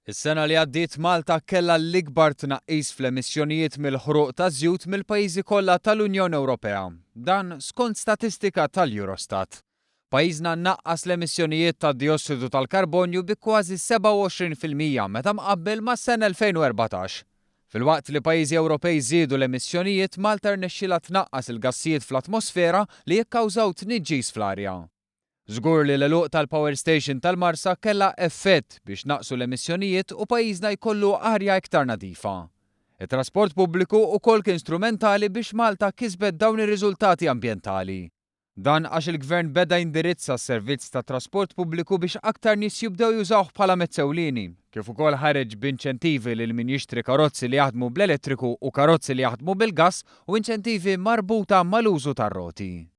Is-sena li għaddiet Malta kellha l-ikbar tnaqqis fl-emissjonijiet mill-ħruq ta' żjud mill-pajjiżi kollha tal-Unjoni Ewropea. Dan skont statistika tal-Eurostat. Pajjiżna naqqas l-emissjonijiet tad-diossidu tal-karbonju bi kważi 27% meta mqabbel mas-sena 2014. Filwaqt li pajjiżi Ewropej żiedu l-emissjonijiet, Malta rnexxielha tnaqqas il-gassijiet fl-atmosfera li jikkawżaw tniġġis fl-arja. Żgur li l-għeluq tal-Power Station tal-Marsa kellha effett biex naqsu l-emissjonijiet u pajjiżna jkollu arja iktar nadifa. It-trasport pubbliku wkoll kien strumentali biex Malta kisbet dawn ir-riżultati ambjentali. Dan għax il-Gvern beda jindirizza s-servizz tat trasport pubbliku biex aktar nies jibdew jużawh bħala mezz ewlieni, kif ukoll ħareġ b'inċentivi lil min jixtri karozzi li jaħdmu bl-elettriku u karozzi li jaħdmu bil-gass u inċentivi marbuta mal-użu tar-roti.